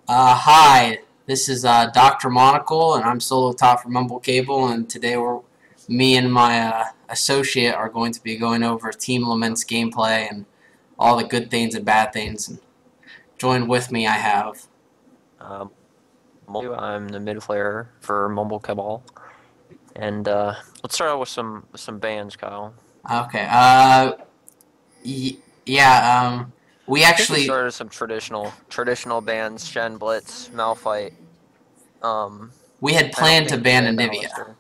Hi, this is Dr. Monocle, and I'm solo top for Mumble Cable, and today me and my associate are going to be going over Team Lament's gameplay and all the good things and bad things. And joined with me, I have. Um, I'm the mid player for Mumble Cabal, and let's start out with some bands, Kyle. Okay, yeah, we I think we actually, started some traditional bands: Shen, Blitz, Malphite. we had I don't planned to think we ban banned Anivia, Alistair.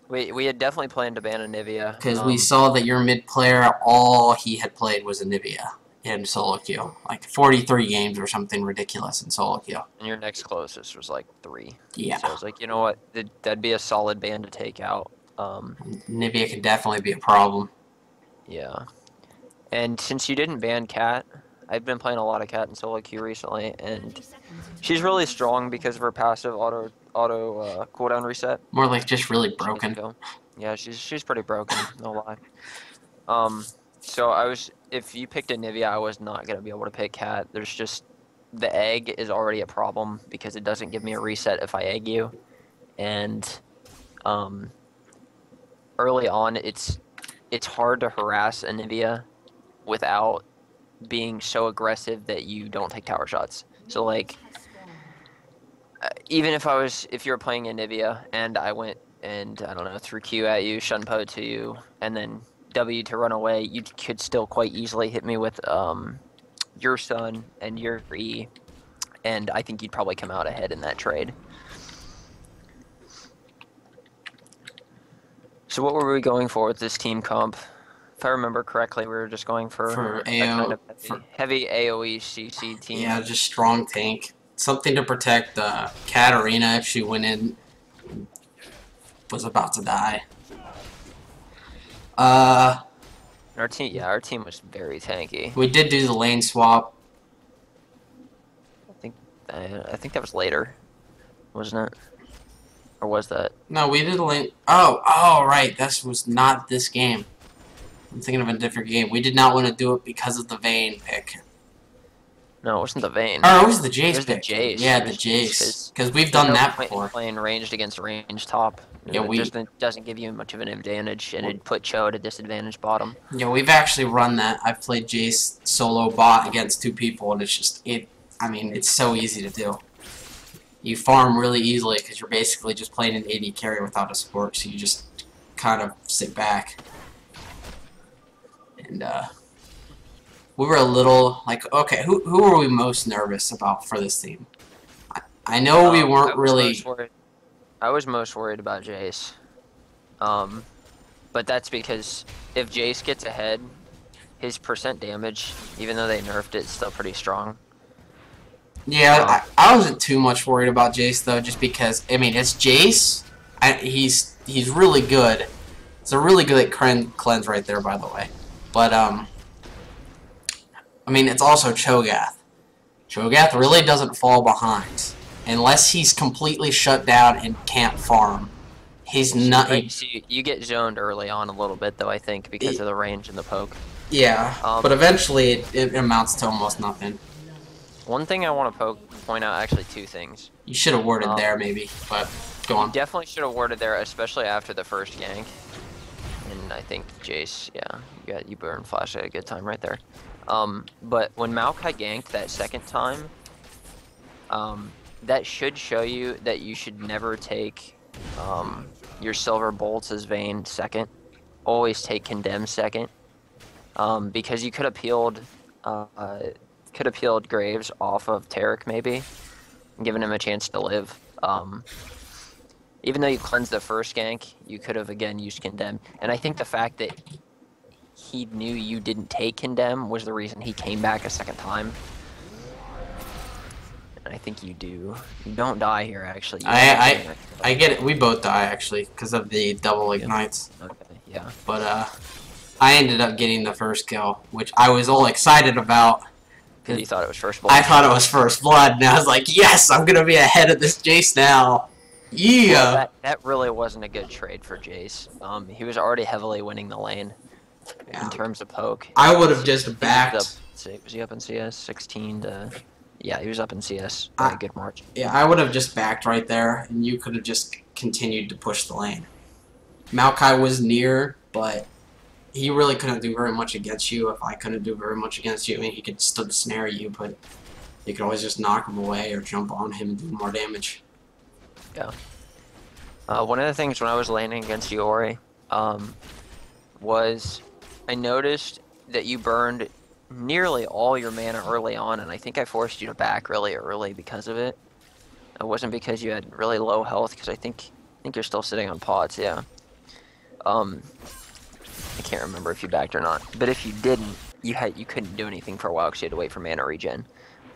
We had definitely planned to ban Anivia. because we saw that your mid player, all he had played was Anivia in solo queue. Like 43 games or something ridiculous in solo queue. And your next closest was like 3. Yeah. So I was like, you know what, that'd be a solid band to take out. Nivea can definitely be a problem. Yeah. And since you didn't ban Cat, I've been playing a lot of Cat in solo queue recently, and she's really strong because of her passive auto cooldown reset. More like just really She doesn't broken. go. Yeah, she's pretty broken, no lie. So if you picked a Nivea, I was not gonna be able to pick Cat. There's just the egg is already a problem because it doesn't give me a reset if I egg you, and um, early on it's hard to harass a Nivea without being so aggressive that you don't take tower shots. So like, even if you were playing Anivia and I went and I don't know, threw Q at you, Shunpo to you, and then W to run away, you could still quite easily hit me with your Sun and your E, and I think you'd probably come out ahead in that trade. So what were we going for with this team comp? If I remember correctly, we were just going for AO, a kind of heavy AoE CC team. Yeah, just strong tank. Something to protect Katarina if she went in, was about to die. Our team was very tanky. We did do the lane swap. I think that was later, wasn't it? Or was that? No, we did the lane. Oh, right. This was not this game. I'm thinking of a different game. We did not want to do it because of the Vayne pick. No, it wasn't the Vayne. Oh, it was the Jace It was pick. the Jace. Yeah, the Jace. Because we've done that before. Playing ranged against ranged top. Yeah, it just doesn't give you much of an advantage, and it'd put Cho at a disadvantage bottom. Yeah, we've actually run that. I've played Jace solo bot against 2 people, and it's just it's so easy to do. You farm really easily because you're basically just playing an AD carry without a support, so you just kind of sit back. And we were a little like, okay, who were we most nervous about for this team? I know we weren't really. I was most worried about Jace. But that's because if Jace gets ahead, his percent damage, even though they nerfed it, is still pretty strong. Yeah, I wasn't too much worried about Jace though, just because it's Jace. He's really good. It's a really good cleanse right there, by the way. But it's also Cho'Gath. Cho'Gath really doesn't fall behind unless he's completely shut down and can't farm. He's not. You get zoned early on a little bit though, I think, because of the range and the poke. Yeah, but eventually it amounts to almost nothing. One thing I want to point out, actually 2 things. You should have warded there, maybe, but go on. You definitely should have warded there, especially after the first gank. And I think Jace, yeah, you burned Flash at a good time right there. But when Maokai ganked that second time, that should show you that you should never take your Silver Bolts as Vayne second. Always take Condemn second. Because you could have peeled Graves off of Taric maybe, and given him a chance to live. Even though you cleansed the first gank, you could have again used Condemn. And I think the fact that he knew you didn't take Condemn was the reason he came back a second time. And I think you do. You don't die here, actually. I get it. We both die, actually, because of the double ignites. Okay, yeah. But, I ended up getting the first kill, which I was all excited about. Because you thought it was first blood. I thought it was first blood, and I was like, yes, I'm going to be ahead of this Jace now. Yeah. Well, that really wasn't a good trade for Jace. He was already heavily winning the lane in terms of poke. I would have just backed. Was he up in CS? 16 to Yeah, he was up in CS by a good margin. Yeah, I would have just backed right there, and you could have just continued to push the lane. Maokai was near, but he really couldn't do very much against you. If I couldn't do very much against you, I mean, he could still snare you, but you could always just knock him away or jump on him and do more damage. Yeah. One of the things when I was laning against you, Ori, was I noticed that you burned nearly all your mana early on, and I think I forced you to back really early because of it. It wasn't because you had really low health, because I think you're still sitting on pots, yeah. I can't remember if you backed or not, but if you didn't, you couldn't do anything for a while because you had to wait for mana regen.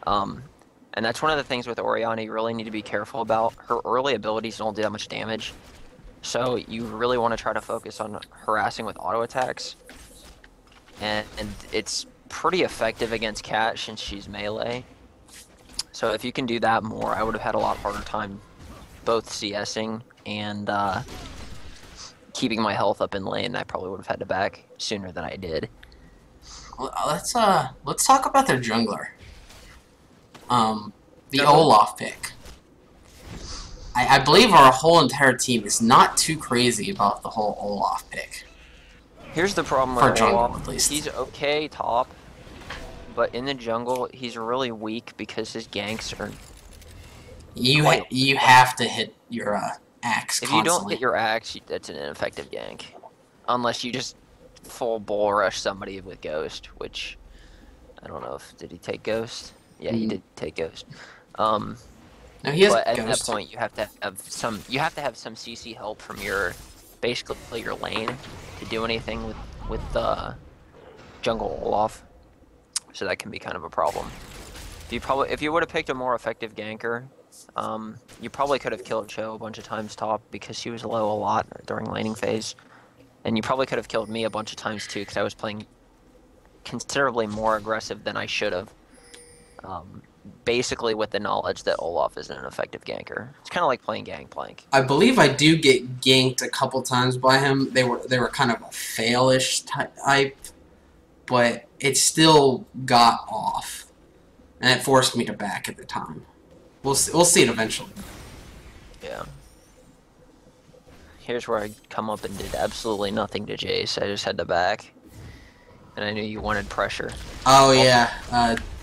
And that's one of the things with Orianna you really need to be careful about. Her early abilities don't do that much damage, so you really want to try to focus on harassing with auto attacks. And it's pretty effective against Cat since she's melee. So if you can do that more, I would have had a lot harder time both CSing and keeping my health up in lane. I probably would have had to back sooner than I did. Let's talk about their jungler. The Olaf pick. I believe our whole entire team is not too crazy about the whole Olaf pick. Here's the problem with Olaf. At least. He's okay top, but in the jungle, he's really weak because his ganks are... You have to hit your axe If constantly. you don't hit your axe, that's an ineffective gank. Unless you just full bull rush somebody with Ghost, which... I don't know if... Did he take Ghost? Yeah, he did take Ghost. No, he has but at Ghost. that point, you have to have some CC help from basically your lane to do anything with the jungle Olaf. So that can be kind of a problem. If you would have picked a more effective ganker, you probably could have killed Cho a bunch of times top because she was low a lot during laning phase, and you probably could have killed me a bunch of times too because I was playing considerably more aggressive than I should have. Basically with the knowledge that Olaf isn't an effective ganker. It's kind of like playing Gangplank. I believe I do get ganked a couple times by him. They were kind of a fail-ish type, but it still got off, and it forced me to back at the time. We'll see it eventually. Yeah. Here's where I come up and did absolutely nothing to Jace. I just had to back, and I knew you wanted pressure. Oh yeah.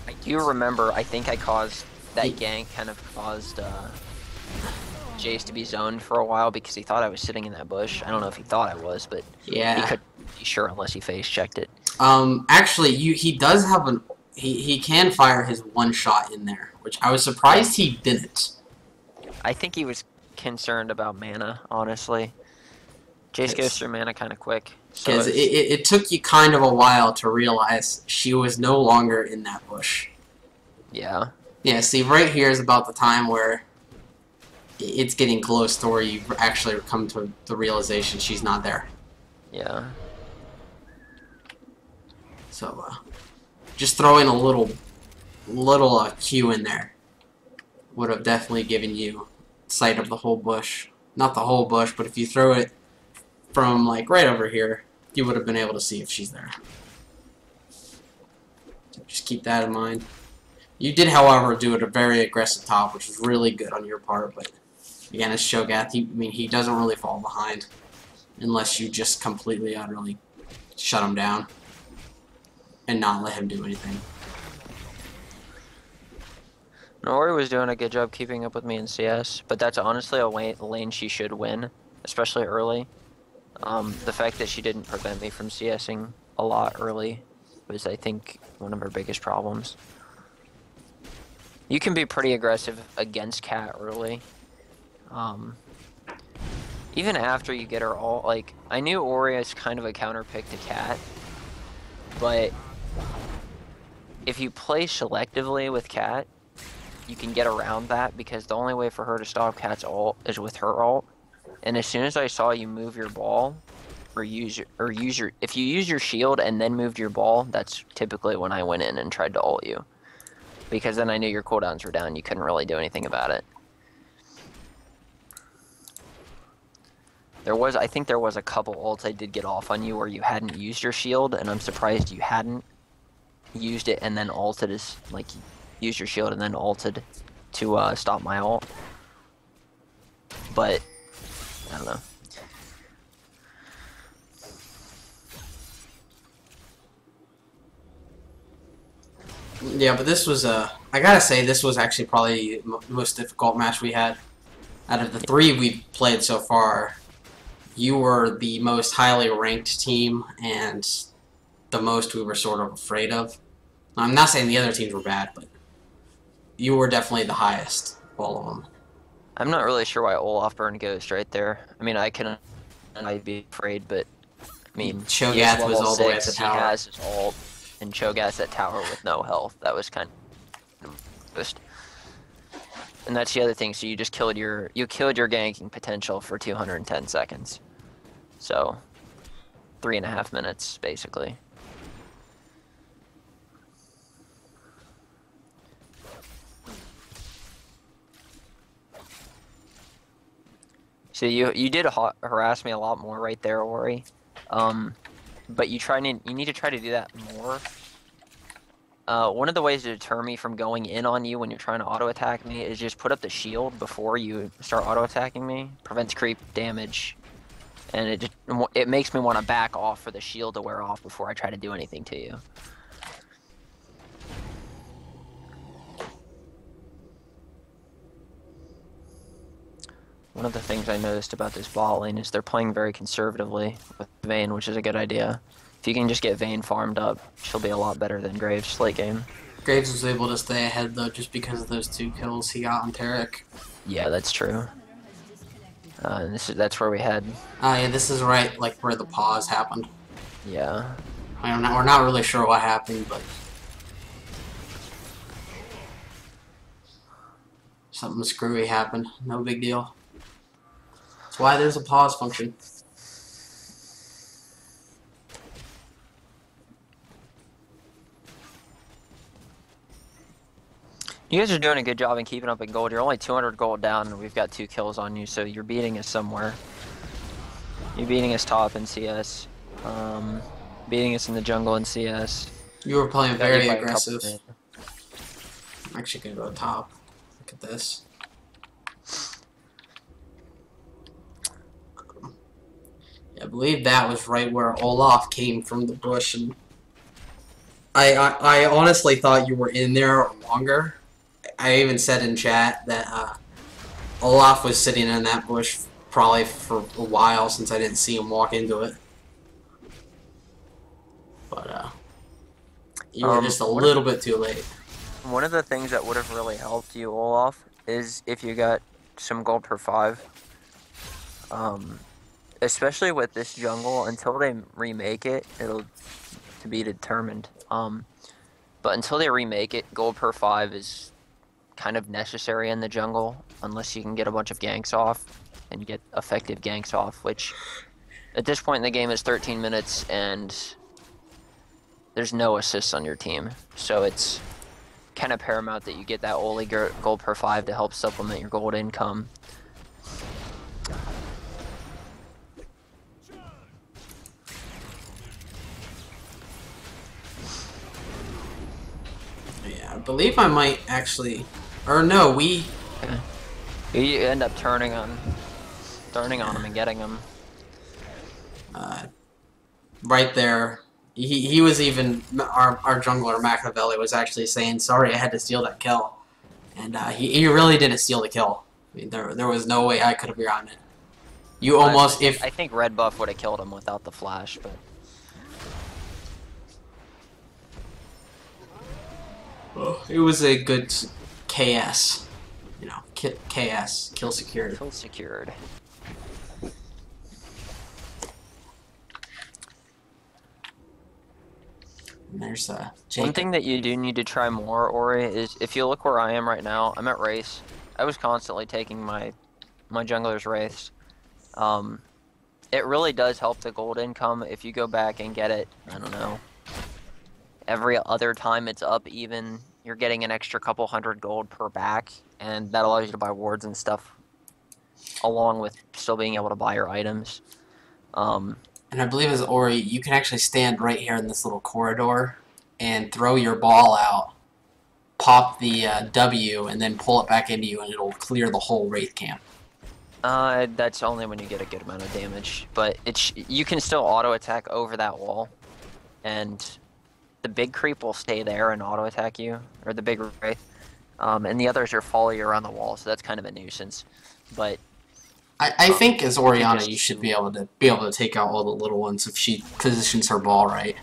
I do remember, I think I caused that gank kind of caused Jace to be zoned for a while because he thought I was sitting in that bush. I don't know if he thought I was, but yeah. He couldn't be sure unless he face checked it. Actually, he does have he can fire his one shot in there, which I was surprised he didn't. I think he was concerned about mana, honestly. Jace goes through mana kind of quick. Because it took you kind of a while to realize she was no longer in that bush. Yeah. Yeah, see, right here is about the time where it's getting close to where you actually come to the realization she's not there. Yeah. So, just throwing a little Q in there would have definitely given you sight of the whole bush. Not the whole bush, but if you throw it from, like, right over here, you would have been able to see if she's there. So just keep that in mind. You did, however, do it a very aggressive top, which was really good on your part, but again, it's Shogath. He doesn't really fall behind unless you just completely, utterly shut him down and not let him do anything. Nori was doing a good job keeping up with me in CS, but that's honestly a lane she should win, especially early. The fact that she didn't prevent me from CSing a lot early was, I think, one of her biggest problems. You can be pretty aggressive against Cat early. Even after you get her ult, like, I knew Ori is kind of a counter pick to Cat, but if you play selectively with Cat, you can get around that because the only way for her to stop Cat's ult is with her ult. And as soon as I saw you move your ball, if you use your shield and then moved your ball, that's typically when I went in and tried to ult you. Because then I knew your cooldowns were down, you couldn't really do anything about it. I think there was a couple ults I did get off on you where you hadn't used your shield, and I'm surprised you hadn't used it and then ulted as, like, used your shield and then ulted to stop my ult. But I don't know. Yeah, but this was I gotta say, this was actually probably the most difficult match we had. Out of the 3 we've played so far, you were the most highly ranked team and the most we were sort of afraid of. I'm not saying the other teams were bad, but you were definitely the highest of all of them. I'm not really sure why Olaf burned Ghost right there. I mean, I'd be afraid, but I mean, Cho'Gath was all the way at the tower. He has his ult, and Cho'Gath's at tower with no health. That was kind of just. And that's the other thing. So you just killed your ganking potential for 210 seconds. So 3.5 minutes basically. So you did harass me a lot more right there, Ori. But you need to try to do that more. One of the ways to deter me from going in on you when you're trying to auto-attack me is just put up the shield before you start auto-attacking me. Prevents creep damage. And it makes me want to back off for the shield to wear off before I try to do anything to you. One of the things I noticed about this bot lane is they're playing very conservatively with Vayne, which is a good idea. If you can just get Vayne farmed up, she'll be a lot better than Graves late game. Graves was able to stay ahead, though, just because of those 2 kills he got on Taric. Yeah, that's true. And that's where we had... Oh, yeah, this is right, like, where the pause happened. Yeah. We're not really sure what happened, but... something screwy happened. No big deal. That's why there's a pause function. You guys are doing a good job in keeping up in gold. You're only 200 gold down, and we've got 2 kills on you, so you're beating us somewhere. You're beating us top in CS. Beating us in the jungle in CS. You were playing very aggressive. I'm actually going to go top. Look at this. I believe that was right where Olaf came from the bush, and I honestly thought you were in there longer. I even said in chat that Olaf was sitting in that bush probably for a while since I didn't see him walk into it. But you were just a little bit too late. One of the things that would have really helped you, Olaf, is if you got some gold per 5. Especially with this jungle, until they remake it, it'll to be determined. But until they remake it, gold per 5 is kind of necessary in the jungle, unless you can get a bunch of ganks off and get effective ganks off, which at this point in the game is 13 minutes and there's no assists on your team. So it's kind of paramount that you get that only gold per 5 to help supplement your gold income. Yeah, I believe I might actually... Or no, we... You end up turning on him and getting him. Right there. He was even... Our jungler, Machiavelli, was actually saying, sorry, I had to steal that kill. And he really didn't steal the kill. I mean, there was no way I could have gotten it. You almost... I think red buff would have killed him without the flash, but... It was a good KS. You know, KS, kill secured. Kill secured. And there's one thing that you do need to try more, Ori, is if you look where I am right now, I'm at race. I was constantly taking my jungler's wraiths. It really does help the gold income if you go back and get it, I don't know, every other time it's up even, you're getting an extra couple hundred gold per back, and that allows you to buy wards and stuff, along with still being able to buy your items. And I believe as Ori, you can actually stand right here in this little corridor and throw your ball out pop the W and then pull it back into you, and it'll clear the whole Wraith camp. That's only when you get a good amount of damage, but you can still auto attack over that wall, and the big creep will stay there and auto attack you, or the big Wraith, and the others are follow you around the wall, so that's kind of a nuisance. But I think as Orianna, you should be able to take out all the little ones if she positions her ball right.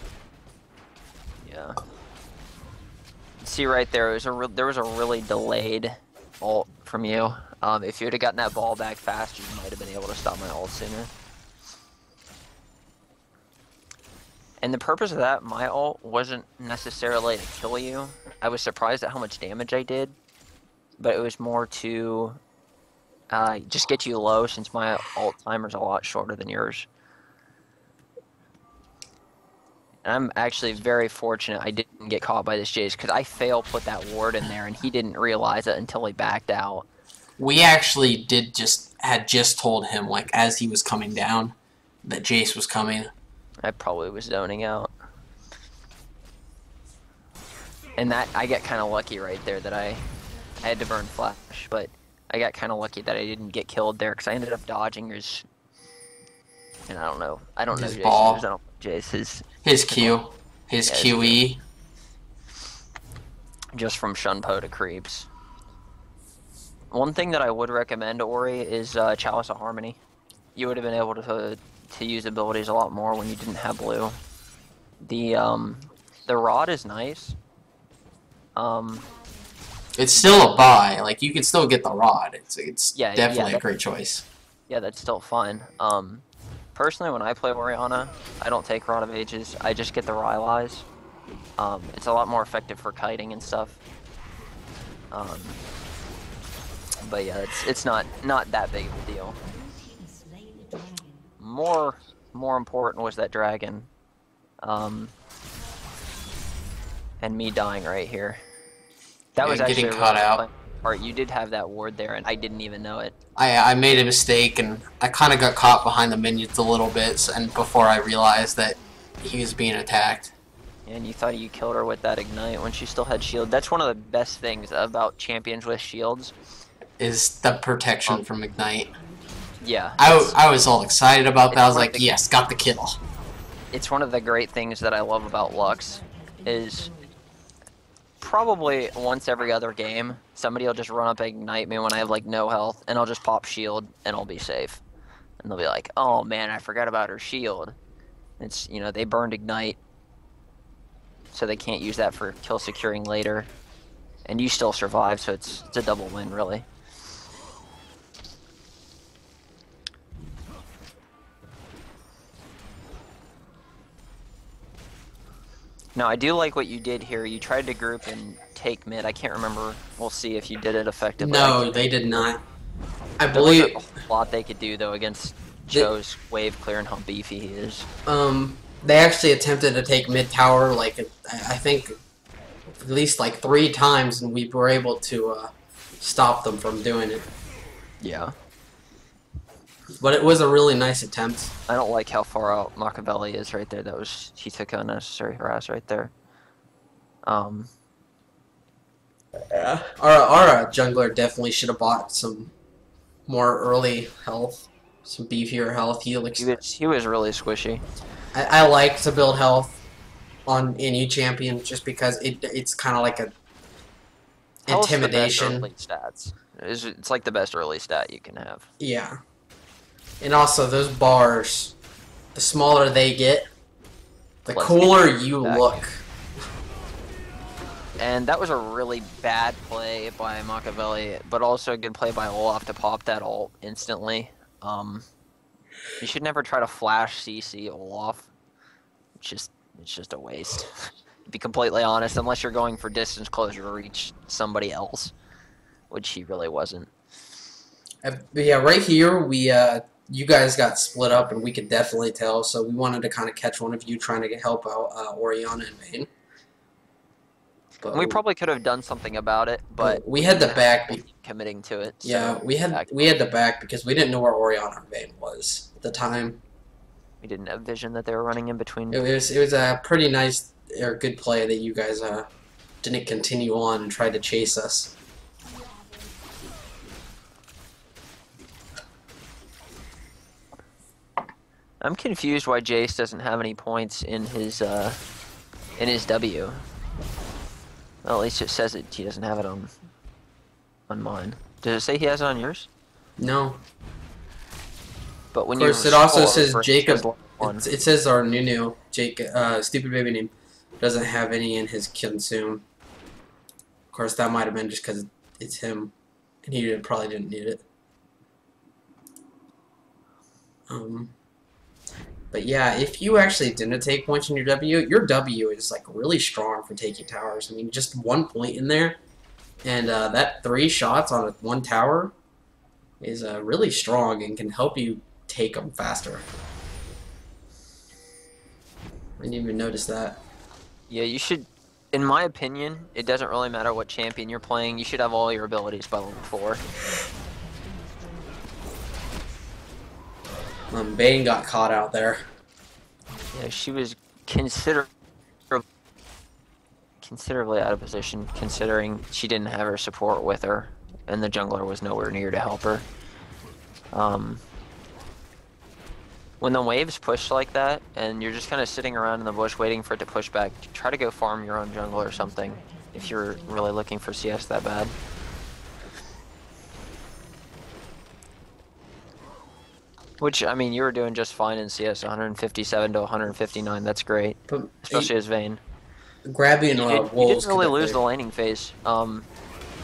Yeah. See right there, there was a really delayed ult from you. If you would have gotten that ball back fast, you might have been able to stop my ult sooner. And the purpose of that, my ult, wasn't necessarily to kill you. I was surprised at how much damage I did, but it was more to just get you low, since my ult timer's a lot shorter than yours. And I'm actually very fortunate I didn't get caught by this Jace, because I put that ward in there, and he didn't realize it until he backed out. We actually had just told him, like, as he was coming down, that Jace was coming. I probably was zoning out. And that, I get kind of lucky right there that I had to burn flash, but I got kind of lucky that I didn't get killed there, because I ended up dodging his, and I don't know His ball. I don't Jace, His Q. His QE. Just from Shunpo to creeps. One thing that I would recommend, Ori, is Chalice of Harmony. You would have been able to use abilities a lot more when you didn't have blue. The rod is nice. It's still a buy. Like, you can still get the rod. It's definitely a great choice. Yeah, that's still fine. Personally, when I play Orianna, I don't take Rod of Ages. I just get the Rylai's. It's a lot more effective for kiting and stuff. But yeah, it's not that big of a deal. More important was that dragon, and me dying right here. That was actually getting caught out. Part. You did have that ward there, and I didn't even know it. I made a mistake, and I kind of got caught behind the minions a little bit, and before I realized that he was being attacked. And you thought you killed her with that ignite when she still had shield. That's one of the best things about champions with shields. Is the protection from ignite. Yeah. I was all excited about that. I was like, yes, got the kill. It's one of the great things that I love about Lux, is probably once every other game, somebody will just run up and ignite me when I have like no health, and I'll just pop shield and I'll be safe. And they'll be like, oh man, I forgot about her shield. It's, you know, they burned ignite, so they can't use that for kill securing later. And you still survive, so it's a double win, really. Now, I do like what you did here. You tried to group and take mid. I can't remember. We'll see if you did it effectively. No, they did not. I believe a lot they could do though against Joe's wave clear and how beefy he is. They actually attempted to take mid tower, like I think at least like 3 times, and we were able to stop them from doing it. Yeah. But it was a really nice attempt. I don't like how far out Machiavelli is right there. He took unnecessary harass right there. Yeah. Our jungler definitely should have bought some more early health, some beefier health. He was really squishy. I like to build health on any champion just because it's kind of like a intimidation. The best early stats. It's like the best early stat you can have. Yeah. And also, those bars, the smaller they get, the cooler you look. And that was a really bad play by Machiavelli, but also a good play by Olaf to pop that ult instantly. You should never try to flash CC Olaf. It's just a waste. To be completely honest, unless you're going for distance closure to reach somebody else, which he really wasn't. Yeah, right here, you guys got split up, and we could definitely tell, so we wanted to kind of catch one of you trying to help out Orianna and Vayne. But we probably could have done something about it, but we had the back. Committing to it. So yeah, we had the back because we didn't know where Orianna and Vayne was at the time. We didn't have vision that they were running in between. It was a pretty nice or good play that you guys didn't continue on and tried to chase us. I'm confused why Jace doesn't have any points in his W. Well, at least it says it. He doesn't have it on mine. Does it say he has it on yours? No. But when Of course, you it also scroll says over, Jacob. It says our Nunu, Jake, stupid baby name, doesn't have any in his consume. Of course, that might have been just because it's him, and he probably didn't need it. But yeah, if you actually didn't take points in your W is like really strong for taking towers. I mean, just 1 point in there, and that 3 shots on one tower is really strong and can help you take them faster. I didn't even notice that. Yeah, you should. In my opinion, it doesn't really matter what champion you're playing. You should have all your abilities by level 4. Vayne got caught out there. Yeah, she was considerably out of position, considering she didn't have her support with her, and the jungler was nowhere near to help her. When the waves push like that, and you're just kind of sitting around in the bush waiting for it to push back, try to go farm your own jungle or something, if you're really looking for CS that bad. Which, I mean, you were doing just fine in CS, 157 to 159, that's great. But Especially as Vayne. Grabbing You wolves didn't really could lose the laning phase,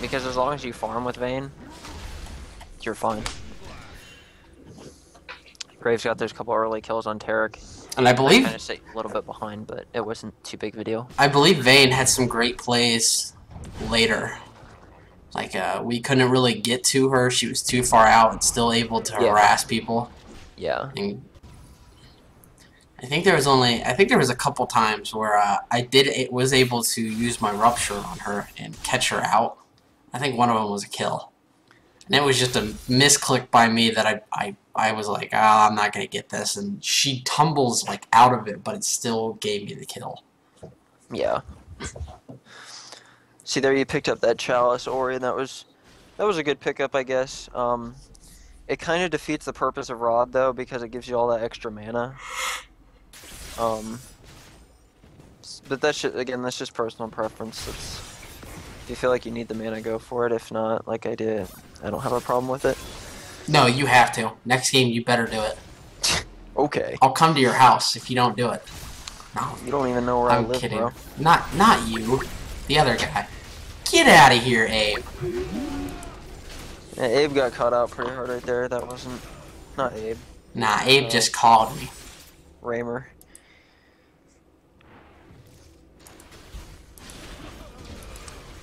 because as long as you farm with Vayne, you're fine. Graves got those couple early kills on Tarek. And I believe kind of stayed a little bit behind, but it wasn't too big of a deal. I believe Vayne had some great plays later. Like we couldn't really get to her; she was too far out and still able to harass people. Yeah. And I think there was a couple times where was able to use my rupture on her and catch her out. I think one of them was a kill. And it was just a misclick by me that I was like, I'm not going to get this. And she tumbles like out of it, but it still gave me the kill. Yeah. See, there you picked up that Chalice Ori, and that was a good pickup, I guess. It kind of defeats the purpose of Rod, though, because it gives you all that extra mana. But that's just personal preference. If you feel like you need the mana, go for it. If not, like I did, I don't have a problem with it. No, you have to. Next game, you better do it. Okay. I'll come to your house if you don't do it. No. You don't even know where I live, kidding. bro. Not you. The other guy. Get out of here, Abe. Yeah, Abe got caught out pretty hard right there. That wasn't... Not Abe. Nah, Abe just called me. Raymer.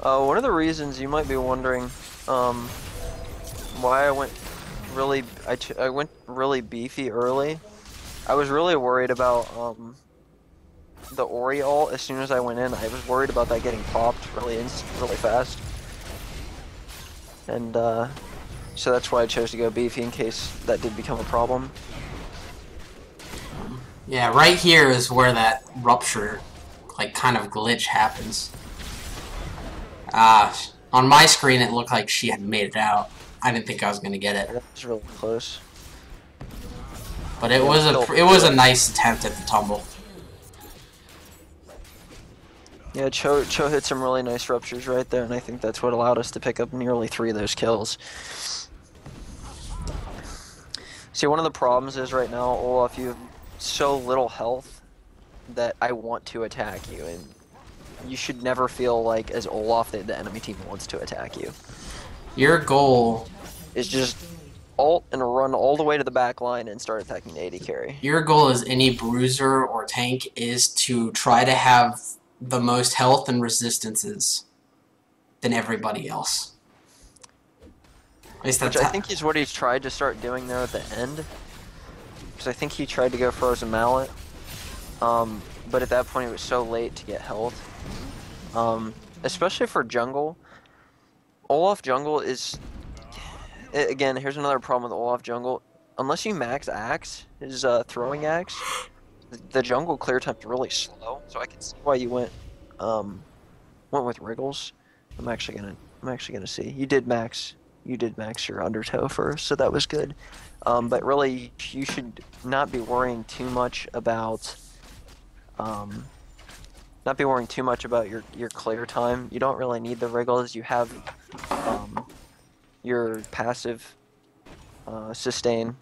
One of the reasons you might be wondering why I went really beefy early. I was really worried about the Ori ult. As soon as I went in, I was worried about that getting popped really fast, and so that's why I chose to go beefy in case that did become a problem. Yeah, right here is where that rupture, like, kind of glitch happens. On my screen, it looked like she had made it out. I didn't think I was gonna get it. That was really close. But it was a nice attempt at the tumble. Yeah, Cho hit some really nice ruptures right there, and I think that's what allowed us to pick up nearly 3 of those kills. See, one of the problems is right now, Olaf, you have so little health that I want to attack you, and you should never feel like, as Olaf, that the enemy team wants to attack you. Your goal is just ult and run all the way to the back line and start attacking the AD carry. Your goal as any bruiser or tank is to try to have the most health and resistances than everybody else. At least Which I think is what he's tried to start doing there at the end. Because I think he tried to go Frozen Mallet. But at that point it was so late to get health. Especially for jungle. Olaf jungle is... Again, here's another problem with Olaf jungle. Unless you max axe, his throwing axe, the jungle clear time's really slow. So I can see why you went went with Wriggles. I'm actually gonna see. You did max your undertow first, so that was good. But really, you should not be worrying too much about your clear time. You don't really need the Wriggles. You have your passive sustain.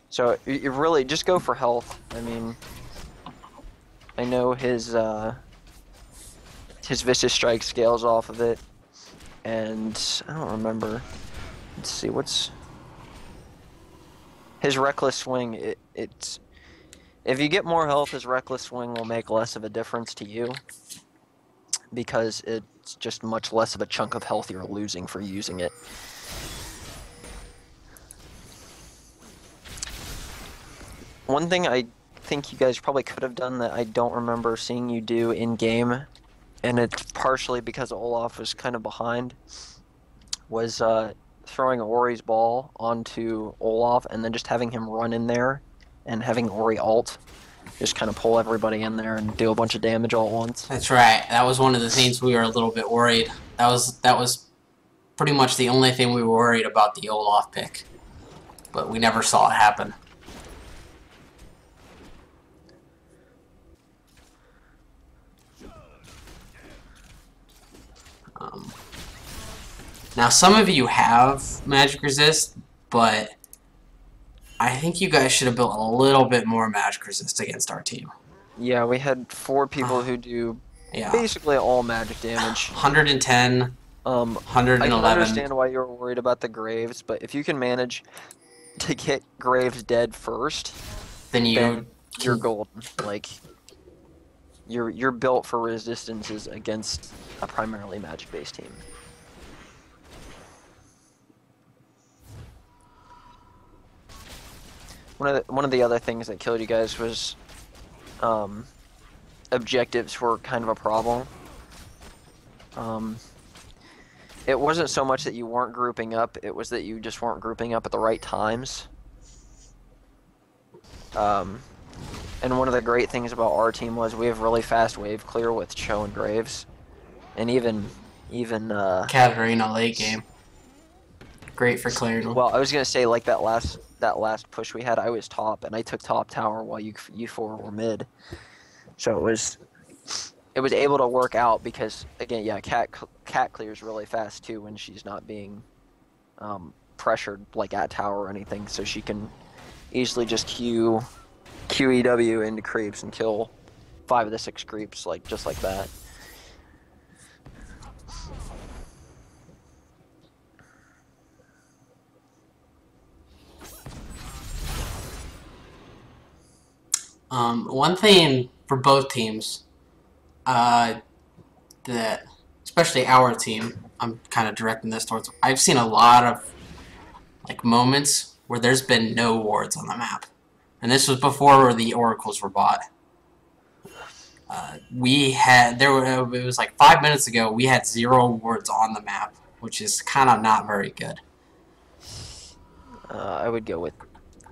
So you really just go for health. I mean, I know his vicious strike scales off of it, and I don't remember. Let's see what's his reckless swing. It's if you get more health, his reckless swing will make less of a difference to you because it's just much less of a chunk of health you're losing for using it. One thing I think you guys probably could have done that I don't remember seeing you do in game, and it's partially because Olaf was kind of behind, was throwing Ori's ball onto Olaf and then just having him run in there and having Ori ult, just kind of pull everybody in there and do a bunch of damage all at once. That's right. That was one of the things we were a little bit worried. That was pretty much the only thing we were worried about the Olaf pick, but we never saw it happen. Now, some of you have magic resist, but I think you guys should have built a little bit more magic resist against our team. Yeah, we had 4 people who do basically all magic damage. 110, 111. I can understand why you're worried about the Graves, but if you can manage to get Graves dead first, then you're golden. Like, you're built for resistances against a primarily magic-based team. One of the other things that killed you guys was objectives were kind of a problem. It wasn't so much that you weren't grouping up, it was that you just weren't grouping up at the right times. And one of the great things about our team was we have really fast wave clear with Cho and Graves. And even Katarina late game. Great for clearing them. Well, I was gonna say, like, that last push we had, I was top and I took top tower while you 4 were mid. So it was able to work out because, again, yeah, Cat clears really fast too when she's not being pressured like at tower or anything, so she can easily just QEW into creeps and kill 5 of the 6 creeps just like that. One thing for both teams, that especially our team, I'm kind of directing this towards. I've seen a lot of moments where there's been no wards on the map, and this was before the oracles were bought. It was like 5 minutes ago. We had 0 wards on the map, which is kind of not very good. I would go with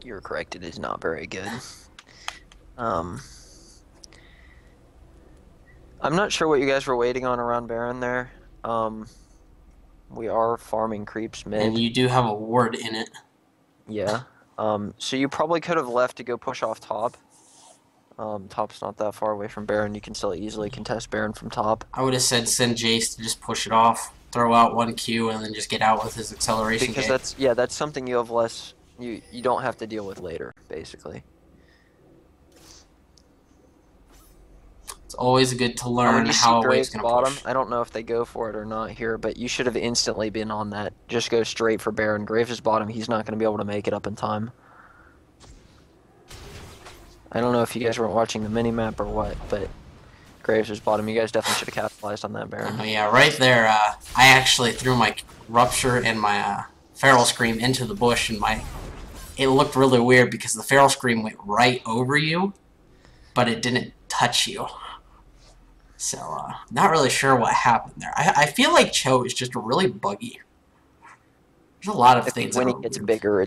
you're correct. It is not very good. I'm not sure what you guys were waiting on around Baron there. We are farming creeps mid. And you do have a ward in it. Yeah. So you probably could have left to go push off top. Top's not that far away from Baron. You can still easily contest Baron from top. I would have said send Jace to just push it off, throw out 1 Q, and then just get out with his acceleration. Because that's something you have less. You don't have to deal with later, basically. It's always good to learn how a wave's going to push. I don't know if they go for it or not here, but you should have instantly been on that. Just go straight for Baron. Graves is bottom. He's not going to be able to make it up in time. I don't know if you guys weren't watching the mini-map or what, but Graves is bottom. You guys definitely should have capitalized on that, Baron. Oh, yeah, right there, I actually threw my Rupture and my Feral Scream into the bush, and it looked really weird because the Feral Scream went right over you, but it didn't touch you. So, not really sure what happened there. I feel like Cho is just really buggy. There's a lot of things. When he gets bigger,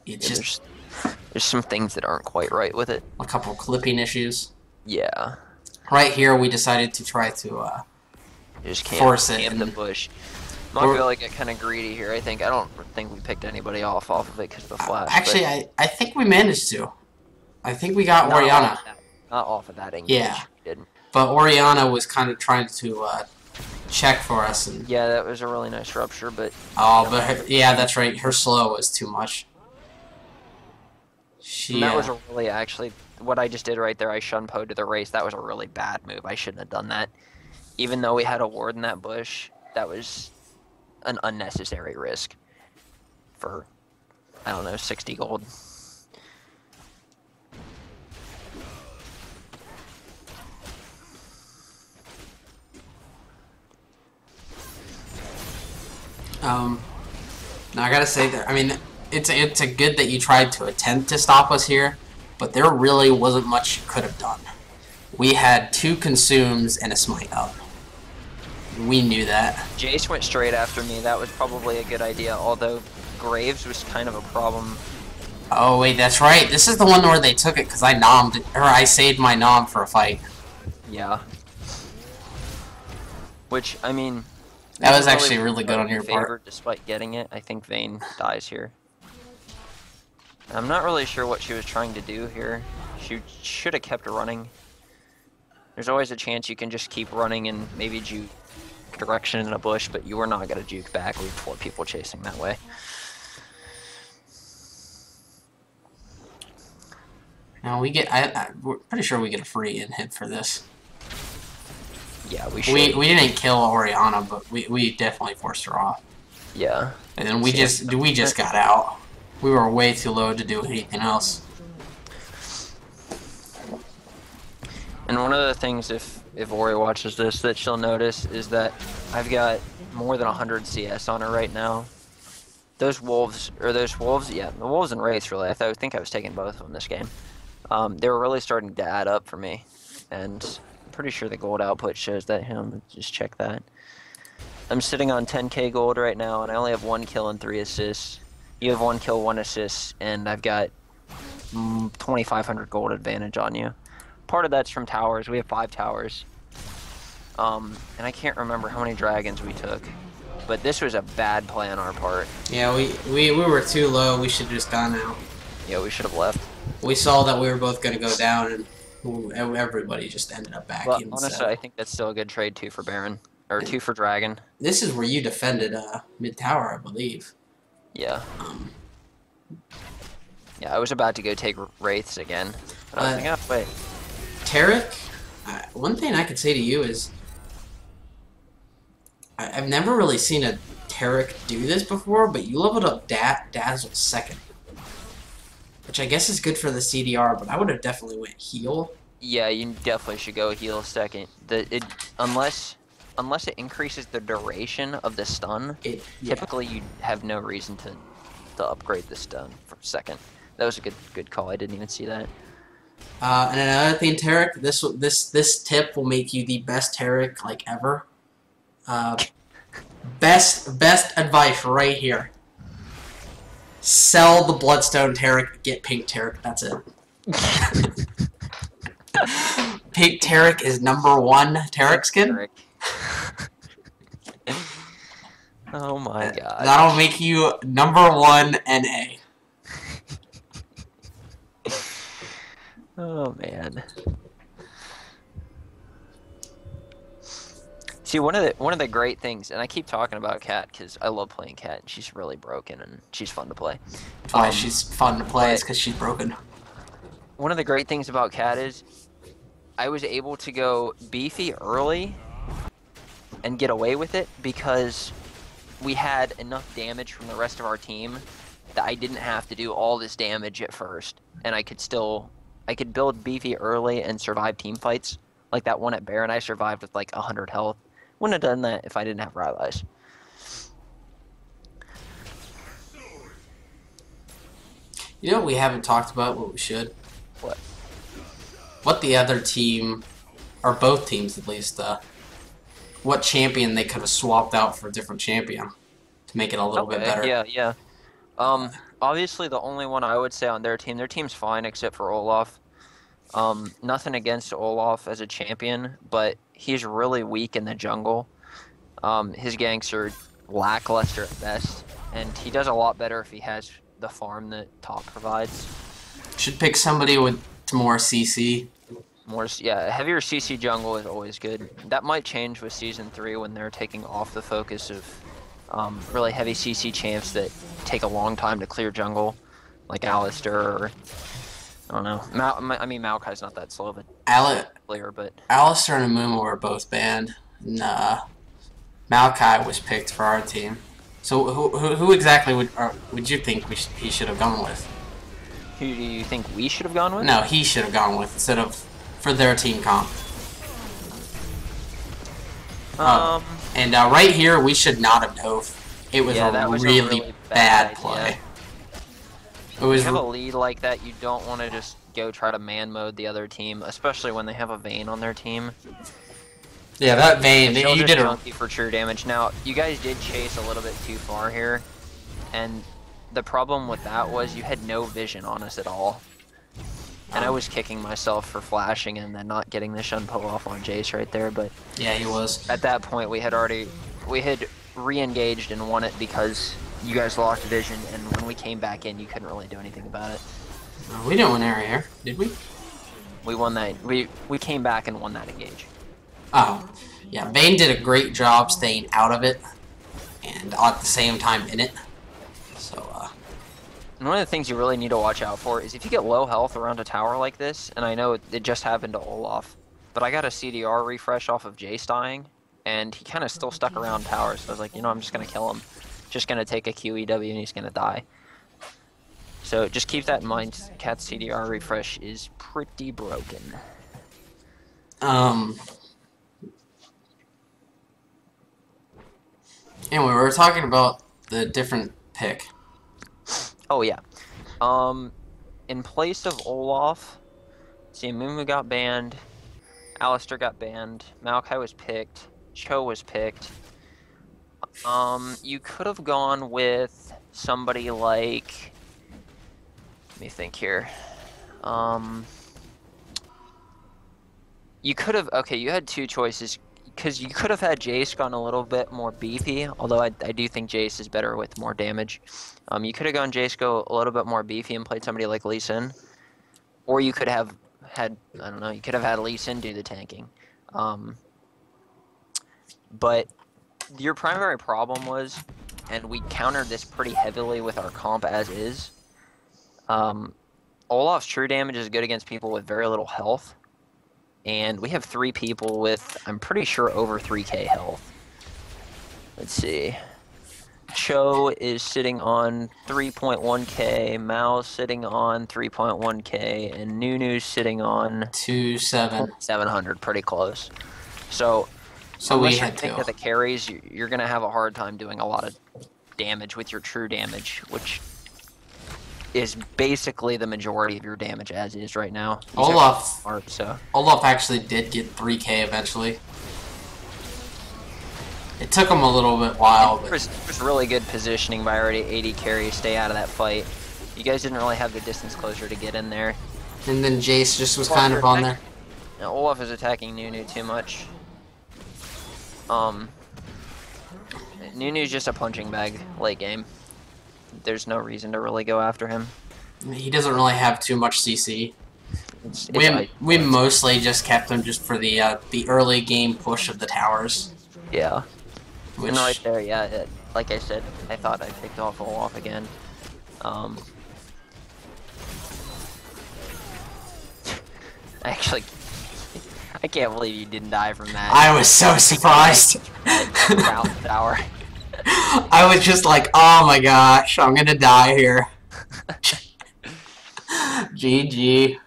there's some things that aren't quite right with it. A couple clipping issues. Yeah. right here we decided to try to Just force it. camp the bush. I'm not gonna get kind of greedy here. I don't think we picked anybody off of it because of the flash. Actually, I think we managed to. I think we got Oriana. Not off of that engage. Yeah. We didn't. But Oriana was kind of trying to check for us. And yeah, that was a really nice rupture, but... oh, but yeah, that's right. Her slow was too much. That was a really, actually, what I just did right there, I shun-poed to the race. That was a really bad move. I shouldn't have done that. Even though we had a ward in that bush, that was an unnecessary risk for, I don't know, 60 gold. Now I gotta say that, I mean, it's a good that you tried to attempt to stop us here, but there really wasn't much you could have done. We had 2 consumes and a smite up. We knew that. Jace went straight after me. That was probably a good idea, although Graves was kind of a problem. Oh wait, that's right. This is the one where they took it because I saved my nom for a fight. Yeah. Which, I mean... that was actually really good on your part. Despite getting it, I think Vayne dies here. I'm not really sure what she was trying to do here. She should have kept running. There's always a chance you can just keep running and maybe juke direction in a bush, but you were not going to juke back with 4 people chasing that way. Now we get, we're pretty sure we get a free hit for this. Yeah, we should. We didn't kill Oriana, but we definitely forced her off. Yeah. And then we just got out. We were way too low to do anything else. And one of the things, if Ori watches this, that she'll notice is that I've got more than 100 CS on her right now. Those wolves, yeah, the wolves and wraiths really. I think I was taking both of them this game. They were really starting to add up for me, and I'm pretty sure the gold output shows that. Just check that. I'm sitting on 10k gold right now, and I only have 1 kill and 3 assists. You have 1 kill, 1 assist, and I've got 2,500 gold advantage on you. Part of that's from towers. We have 5 towers. And I can't remember how many dragons we took. But this was a bad play on our part. Yeah, we were too low. We should have just gone out. Yeah, we should have left. We saw that we were both going to go down, and everybody just ended up back. Well, honestly, I think that's still a good trade, 2 for Baron. Or 2 for Dragon. This is where you defended mid-tower, I believe. Yeah. Yeah, I was about to go take Wraiths again. But I was like, oh, wait. Tarek, one thing I could say to you is, I've never really seen a Tarek do this before, but you leveled up Dazzle 2nd. Which I guess is good for the CDR, but I would have definitely went heal. Yeah, you definitely should go heal 2nd. Unless it increases the duration of the stun, typically you have no reason to upgrade the stun for 2nd. That was a good call. I didn't even see that. And another thing, Tarek, this tip will make you the best Tarek like ever. Best advice right here. Sell the Bloodstone Tarek, get Pink Tarek. That's it. Pink Tarek is #1 Tarek skin. Oh my god. That'll make you #1 NA. Oh man. See, one of the great things, and I keep talking about Kat because I love playing Kat, and she's really broken and she's fun to play. That's why she's fun to play, is because she's broken. One of the great things about Kat is I was able to go beefy early and get away with it because we had enough damage from the rest of our team that I didn't have to do all this damage at first, and I could build beefy early and survive team fights. Like that one at Baron, I survived with like 100 health. Wouldn't have done that if I didn't have Rylai's. You know what we haven't talked about, what we should? What? What the other team, or both teams at least, what champion they could have swapped out for a different champion to make it a little bit better. Yeah. Obviously the only one I would say on their team's fine except for Olaf. Nothing against Olaf as a champion, but he's really weak in the jungle. His ganks are lackluster at best, and he does a lot better if he has the farm that top provides. Should pick somebody with more CC. Yeah, heavier CC jungle is always good. That might change with Season 3 when they're taking off the focus of really heavy CC champs that take a long time to clear jungle, like Alistar or, I don't know. I mean, Maokai's not that slow of a clear, but... Alistar and Mumble were both banned. Nah. Maokai was picked for our team. So who exactly would you think he should have gone with? Who do you think we should have gone with? No, he should have gone with instead of for their team comp. And right here, we should not have dove. It was a really bad play. It was. When you have a lead like that, you don't want to just go try to man mode the other team, especially when they have a Vayne on their team. Yeah, that Vayne, you did chunky for true damage. Now, you guys did chase a little bit too far here, and the problem with that was you had no vision on us at all. And I was kicking myself for flashing and then not getting the shun pull off on Jace right there, but... Yeah, he was. At that point, we had re-engaged and won it because you guys lost vision, and when we came back in, you couldn't really do anything about it. We didn't win area here, did we? We won that. We came back and won that engage. Oh. Yeah, Vayne did a great job staying out of it, and at the same time in it. So, And one of the things you really need to watch out for is if you get low health around a tower like this, and I know it just happened to Olaf, but I got a CDR refresh off of Jace dying, and he kind of still stuck around towers, so I was like, you know, I'm just going to kill him. Just going to take a QEW and he's going to die. So just keep that in mind, Cat's CDR refresh is pretty broken. Anyway, we were talking about the different pick. Oh, yeah. In place of Olaf, see, Mumu got banned, Alistar got banned, Maokai was picked, Cho was picked. You could have gone with somebody like... Let me think here. You could have... Okay, you had two choices. Because you could have had Jace gone a little bit more beefy, although I do think Jace is better with more damage. You could have gone Jace go a little bit more beefy and played somebody like Lee Sin. Or you could have had, I don't know, you could have had Lee Sin do the tanking. But your primary problem was, and we countered this pretty heavily with our comp as is, Olaf's true damage is good against people with very little health. And we have 3 people with, I'm pretty sure, over 3k health. Let's see. Cho is sitting on 3.1k, Mao's sitting on 3.1k, and Nunu's sitting on 700, pretty close. So unless you think that the carries, you're going to have a hard time doing a lot of damage with your true damage, which is basically the majority of your damage as is right now. Olaf actually did get 3k eventually. It took him a little bit while. It was really good positioning by already 80 carry, stay out of that fight. You guys didn't really have the distance closure to get in there. And then Jace just was kind of on there. Now, Olaf is attacking Nunu too much. Nunu's just a punching bag late game. There's no reason to really go after him. He doesn't really have too much CC. We mostly just kept him just for the early game push of the towers. Yeah. And right there, yeah, like I said, I thought I picked off Olaf again. Actually, I can't believe you didn't die from that. I was so surprised. Around the tower. I was just like, oh my gosh, I'm gonna die here. GG.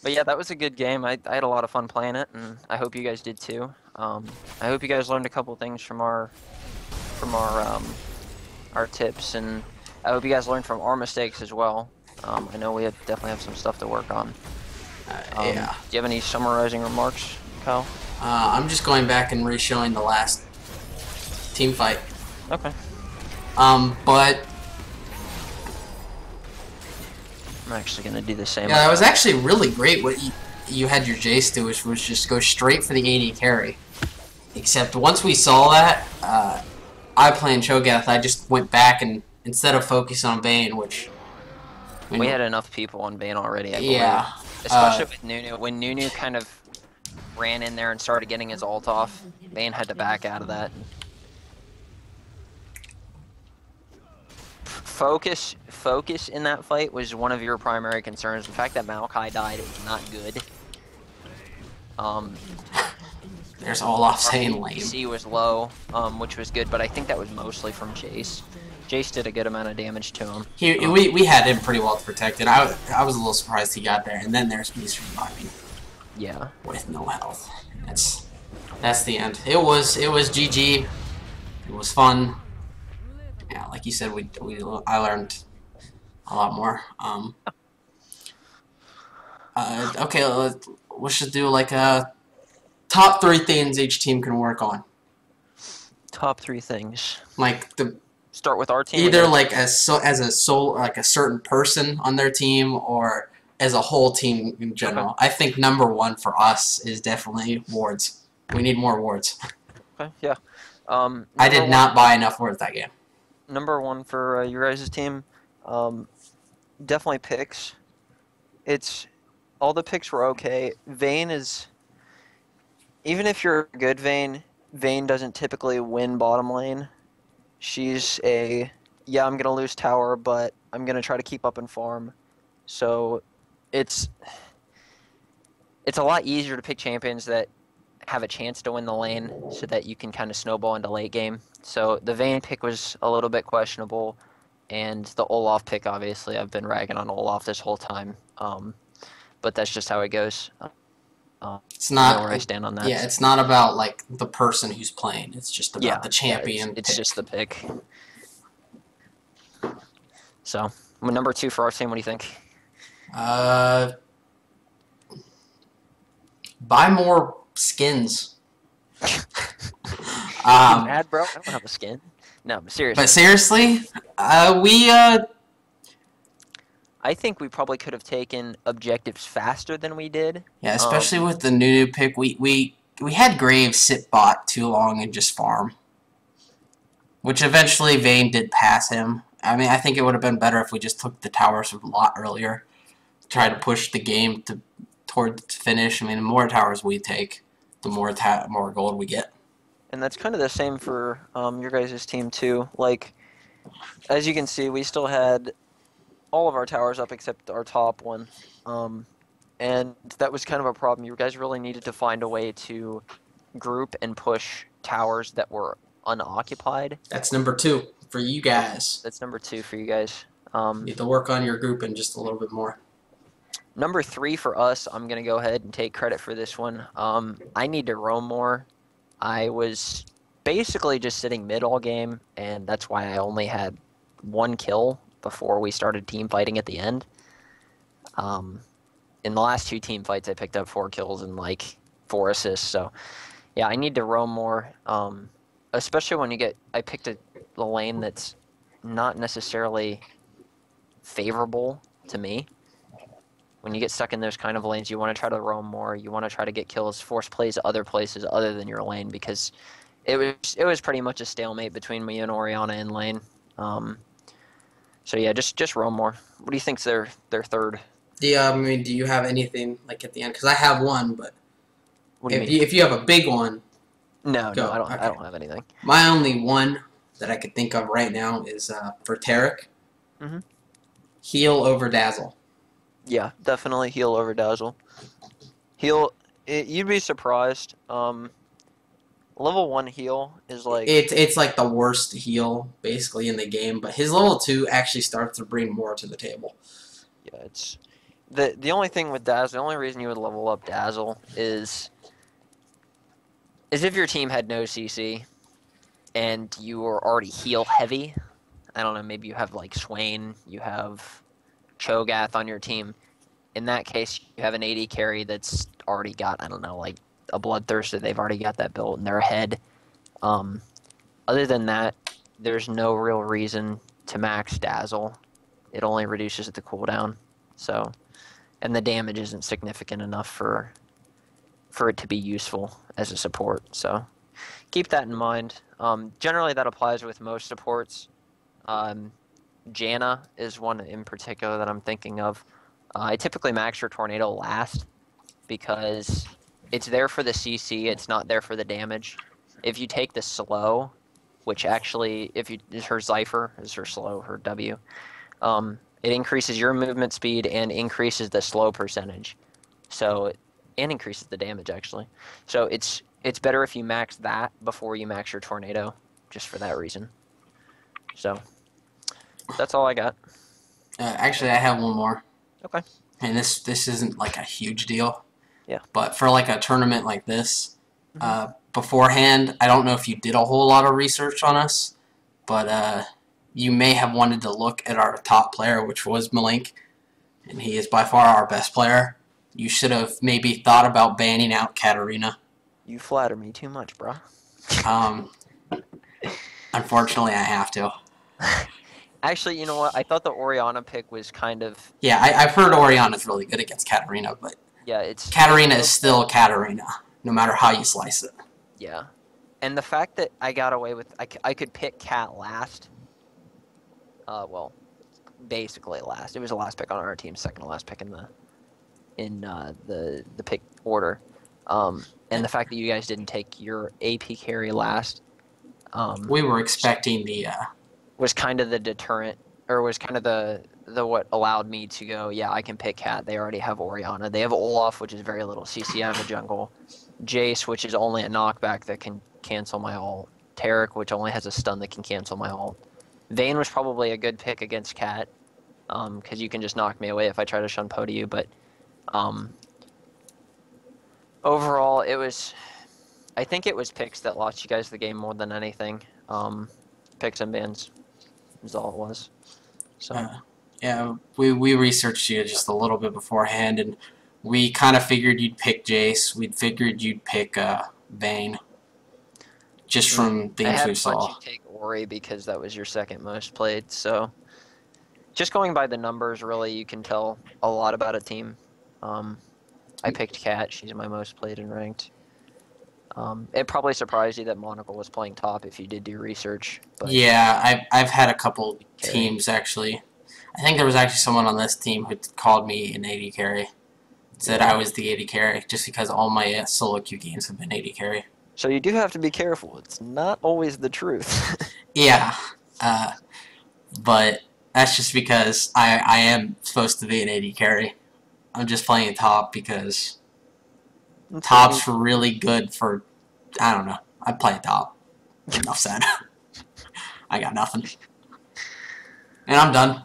But yeah, that was a good game. I had a lot of fun playing it, and I hope you guys did too. I hope you guys learned a couple things from our tips, and I hope you guys learned from our mistakes as well. I know we definitely have some stuff to work on. Yeah. Do you have any summarizing remarks, Kyle? I'm just going back and re-showing the last team fight. Okay. But I'm actually gonna do the same. Yeah, that was actually really great what you had your Jace do, which was just go straight for the AD carry. Except once we saw that, I playing Cho'Gath, I just went back and instead of focusing on Vayne, which we had enough people on Bane already, I believe. yeah, Especially with Nunu. When Nunu kind of ran in there and started getting his ult off, Bane had to back out of that. Focus in that fight was one of your primary concerns. The fact that Maokai died is not good. There's Olaf saying lame. C was low, which was good, but I think that was mostly from Jace. Jace did a good amount of damage to him. We had him pretty well protected. I was a little surprised he got there, and then there's me surviving. Yeah. With no health. That's the end. It was GG. It was fun. Yeah, like you said, I learned a lot more. Okay, let's just do like a top 3 things each team can work on. Top 3 things. Like start with our team. Either like as a certain person on their team or as a whole team in general. Okay. I think number 1 for us is definitely wards. We need more wards. Okay, yeah. I did not buy enough wards that game. Number 1 for your guys' team, definitely picks. All the picks were okay. Vayne is, even if you're a good Vayne doesn't typically win bottom lane. She's I'm going to lose tower, but I'm going to try to keep up and farm. So it's a lot easier to pick champions that have a chance to win the lane so that you can kind of snowball into late game. So the Vayne pick was a little bit questionable, and the Olaf pick, obviously, I've been ragging on Olaf this whole time. But that's just how it goes. It's not where I stand on that. Yeah, it's not about like the person who's playing. It's just about the champion. Yeah, it's just the pick. So, number 2 for our team. What do you think? Buy more skins. Mad, bro? I don't have a skin. No, but seriously. But seriously, I think we probably could have taken objectives faster than we did. Yeah, especially with the Nunu pick, we had Graves sit bot too long and just farm, which eventually Vayne did pass him. I mean, I think it would have been better if we just took the towers a lot earlier, try to push the game toward finish. I mean, the more towers we take, the more gold we get. And that's kind of the same for your guys' team too. Like, as you can see, we still had all of our towers up except our top one. And that was kind of a problem. You guys really needed to find a way to group and push towers that were unoccupied. That's number 2 for you guys. That's number 2 for you guys. Need to work on your grouping just a little bit more. Number 3 for us, I'm going to go ahead and take credit for this one. I need to roam more. I was basically just sitting mid all game, and that's why I only had 1 kill before we started team fighting at the end. In the last 2 team fights, I picked up 4 kills and like 4 assists. So, yeah, I need to roam more. Especially when I picked a lane that's not necessarily favorable to me. When you get stuck in those kind of lanes, you want to try to roam more. You want to try to get kills, force plays other places other than your lane, because it was pretty much a stalemate between me and Orianna in lane. So yeah, just roam more. What do you think's their third? Yeah, I mean, do you have anything like at the end? Because I have one, but what do you mean? If you have a big one, no, go. I don't. Okay. I don't have anything. My only one that I could think of right now is for Tarek. Mm-hmm. Heal over Dazzle. Yeah, definitely heal over Dazzle. You'd be surprised. Level 1 heal is like... It's like the worst heal, basically, in the game, but his level 2 actually starts to bring more to the table. Yeah, it's... The only thing with Dazzle, the only reason you would level up Dazzle is if your team had no CC, and you were already heal heavy. I don't know, maybe you have like Swain, you have Cho'Gath on your team. In that case, you have an AD carry that's already got, I don't know, like a Bloodthirster. They've already got that built in their head. Other than that, there's no real reason to max Dazzle. It only reduces the cooldown. So, and the damage isn't significant enough for it to be useful as a support. So, keep that in mind. Generally, that applies with most supports. Janna is one in particular that I'm thinking of. I typically max her Tornado last because it's there for the CC, it's not there for the damage. If you take the slow, which actually, if you is her Zypher, is her slow, her W, it increases your movement speed and increases the slow percentage. So, and increases the damage actually. So it's better if you max that before you max your Tornado, just for that reason. So that's all I got. Actually, I have one more. Okay. And this isn't like a huge deal. Yeah. But for like a tournament like this, beforehand, I don't know if you did a whole lot of research on us, but you may have wanted to look at our top player, which was Malink, and he is by far our best player. You should have maybe thought about banning out Katarina. You flatter me too much, bro. Unfortunately, I have to. Actually, you know what? I thought the Orianna pick was kind of... Yeah, I've heard Orianna's really good against Katarina, but yeah, it's Katarina is still Katarina, no matter how you slice it. Yeah. And the fact that I got away with... I could pick Cat last. Well, basically last. It was the last pick on our team, second to last pick in the pick order. And the fact that you guys didn't take your AP carry last... we were expecting the... was kind of the deterrent, or was kind of the what allowed me to go, yeah, I can pick Cat. They already have Orianna. They have Olaf, which is very little CC out of the jungle. Jace, which is only a knockback that can cancel my ult. Taric, which only has a stun that can cancel my ult. Vayne was probably a good pick against Cat, because you can just knock me away if I try to shun Po to you, but overall, I think it was picks that lost you guys the game more than anything. Picks and bans is all it was. So yeah, we researched you just a little bit beforehand, and we kind of figured you'd pick Jace. We figured you'd pick Vayne, just from things we saw. You take Ori because that was your second most played. So just going by the numbers, really, you can tell a lot about a team. I picked Cat. She's my most played and ranked. It probably surprised you that Monocle was playing top if you did do research. But yeah, I've had a couple teams actually. I think there was actually someone on this team who called me an AD carry. Said I was the AD carry just because all my solo queue games have been AD carry. So you do have to be careful. It's not always the truth. Yeah, but that's just because I am supposed to be an AD carry. I'm just playing top because top's really good for, I don't know. I play top. Enough said. I got nothing. And I'm done.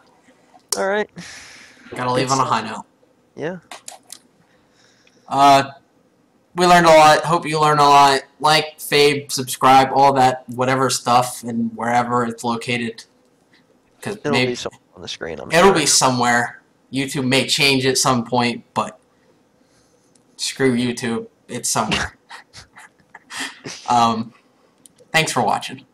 Alright. Gotta leave on a high note. Yeah. We learned a lot. Hope you learned a lot. Like, fave, subscribe, all that, whatever stuff, and wherever it's located. Because it'll maybe be somewhere on the screen. It'll be somewhere. YouTube may change at some point, but screw YouTube. It's somewhere. Thanks for watching.